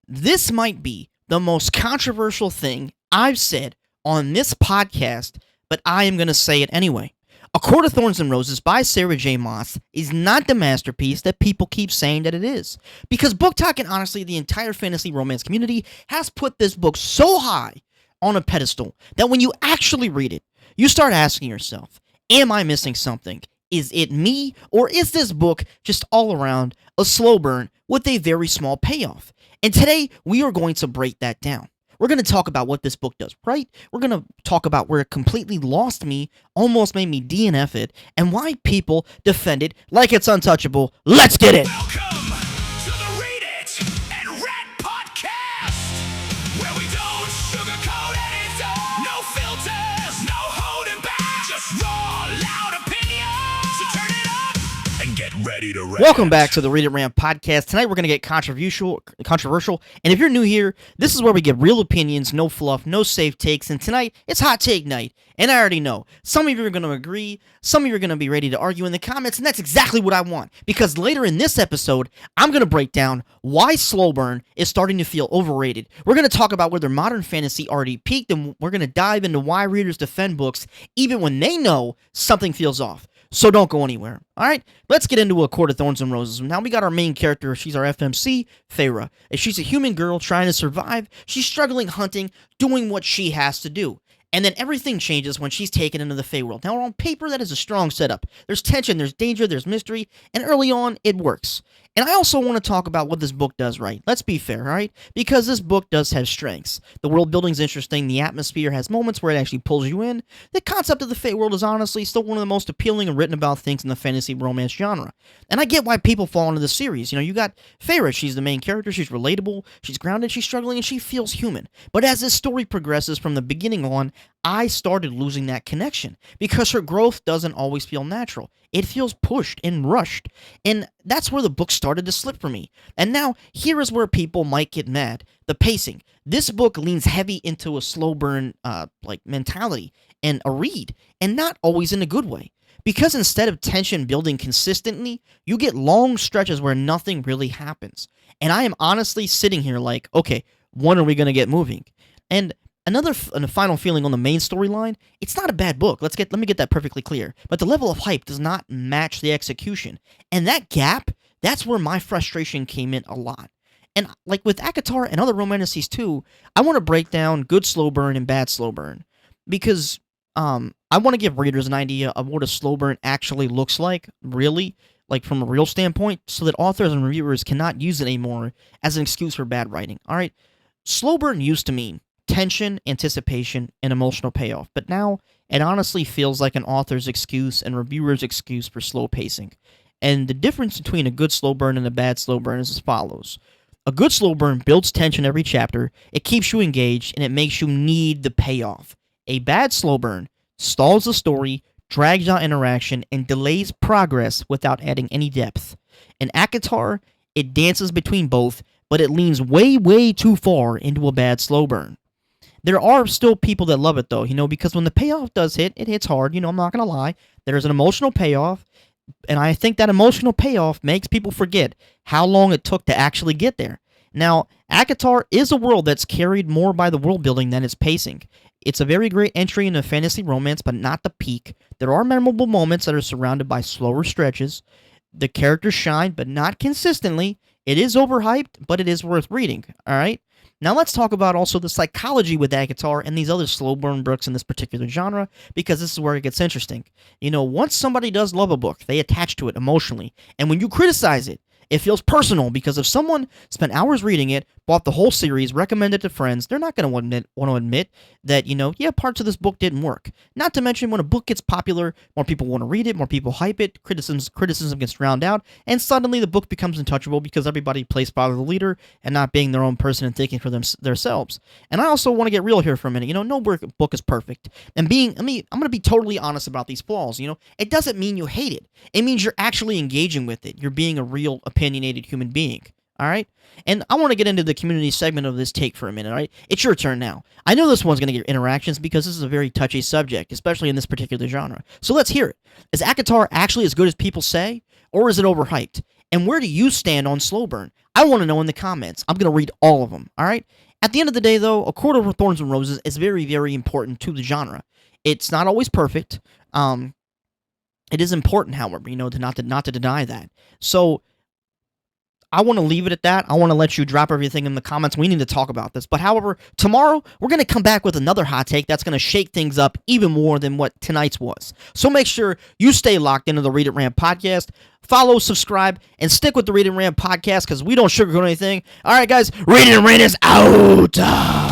This might be the most controversial thing I've said on this podcast, but I am going to say it anyway. A Court of Thorns and Roses by Sarah J. Maas is not the masterpiece that people keep saying that it is. Because Book Talk and honestly the entire fantasy romance community has put this book so high on a pedestal that when you actually read it, you start asking yourself, am I missing something? Is it me, or is this book just all around a slow burn with a very small payoff? And today, we are going to break that down. We're going to talk about what this book does right. We're going to talk about where it completely lost me, almost made me DNF it, and why people defend it like it's untouchable. Let's get it! Welcome to the Read It and Rat Podcast, where we don't sugarcoat it, no filters, no holding back, just raw, loud opinions. So turn it up and get ready to rant. Welcome back to the Read It Rant Podcast. Tonight we're going to get controversial, and if you're new here, this is where we get real opinions, no fluff, no safe takes, and tonight it's hot take night, and I already know, some of you are going to agree, some of you are going to be ready to argue in the comments, and that's exactly what I want, because later in this episode, I'm going to break down why slow burn is starting to feel overrated. We're going to talk about whether modern fantasy already peaked, and we're going to dive into why readers defend books even when they know something feels off. So don't go anywhere. Alright, let's get into A Court of Thorns and Roses. Now we got our main character, she's our FMC, Feyre. And she's a human girl trying to survive, she's struggling hunting, doing what she has to do. And then everything changes when she's taken into the Feyworld. Now on paper, that is a strong setup. There's tension, there's danger, there's mystery, and early on, it works. And I also want to talk about what this book does right. Let's be fair, alright? Because this book does have strengths. The world building's interesting, the atmosphere has moments where it actually pulls you in. The concept of the Feyworld is honestly still one of the most appealing and written about things in the fantasy romance genre. And I get why people fall into the series. You know, you got Feyre, she's the main character, she's relatable, she's grounded, she's struggling, and she feels human. But as this story progresses from the beginning on, I started losing that connection because her growth doesn't always feel natural. It feels pushed and rushed, and that's where the book started to slip for me. And now, here is where people might get mad. The pacing. This book leans heavy into a slow burn mentality and a read, and not always in a good way. Because instead of tension building consistently, you get long stretches where nothing really happens. And I am honestly sitting here like, okay, when are we going to get moving? And another final feeling on the main storyline, it's not a bad book. Let me get that perfectly clear. But the level of hype does not match the execution. And that gap, that's where my frustration came in a lot. And like with ACOTAR and other romances too, I want to break down good slow burn and bad slow burn. Because I want to give readers an idea of what a slow burn actually looks like, really, like from a real standpoint, so that authors and reviewers cannot use it anymore as an excuse for bad writing. Alright? Slow burn used to mean tension, anticipation, and emotional payoff. But now, it honestly feels like an author's excuse and reviewer's excuse for slow pacing. And the difference between a good slow burn and a bad slow burn is as follows. A good slow burn builds tension every chapter, it keeps you engaged, and it makes you need the payoff. A bad slow burn stalls the story, drags out interaction, and delays progress without adding any depth. In ACOTAR, it dances between both, but it leans way, way too far into a bad slow burn. There are still people that love it, though, because when the payoff does hit, it hits hard, I'm not going to lie. There's an emotional payoff, and I think that emotional payoff makes people forget how long it took to actually get there. Now, ACOTAR is a world that's carried more by the world building than its pacing. It's a very great entry into fantasy romance, but not the peak. There are memorable moments that are surrounded by slower stretches. The characters shine, but not consistently. It is overhyped, but it is worth reading, alright? Now let's talk about also the psychology with ACOTAR and these other slow burn books in this particular genre, because this is where it gets interesting. Once somebody does love a book, they attach to it emotionally, and when you criticize it, it feels personal, because if someone spent hours reading it, bought the whole series, recommended it to friends, they're not going to want to admit that, parts of this book didn't work. Not to mention, when a book gets popular, more people want to read it, more people hype it, criticism gets drowned out, and suddenly the book becomes untouchable because everybody plays follow the leader and not being their own person and thinking for themselves. And I also want to get real here for a minute. No book is perfect. And I'm going to be totally honest about these flaws. It doesn't mean you hate it. It means you're actually engaging with it. You're being a real opinionated human being. Alright? And I want to get into the community segment of this take for a minute, alright? It's your turn now. I know this one's going to get interactions because this is a very touchy subject, especially in this particular genre. So let's hear it. Is ACOTAR actually as good as people say? Or is it overhyped? And where do you stand on slow burn? I want to know in the comments. I'm going to read all of them, all right? At the end of the day, though, A Court Over Thorns and Roses is very, very important to the genre. It's not always perfect. It is important, however, not to deny that. So I want to leave it at that. I want to let you drop everything in the comments. We need to talk about this. But however, tomorrow we're going to come back with another hot take that's going to shake things up even more than what tonight's was. So make sure you stay locked into the Read It Rant podcast. Follow, subscribe, and stick with the Read It Rant podcast because we don't sugarcoat anything. All right, guys, Read It Rant is out.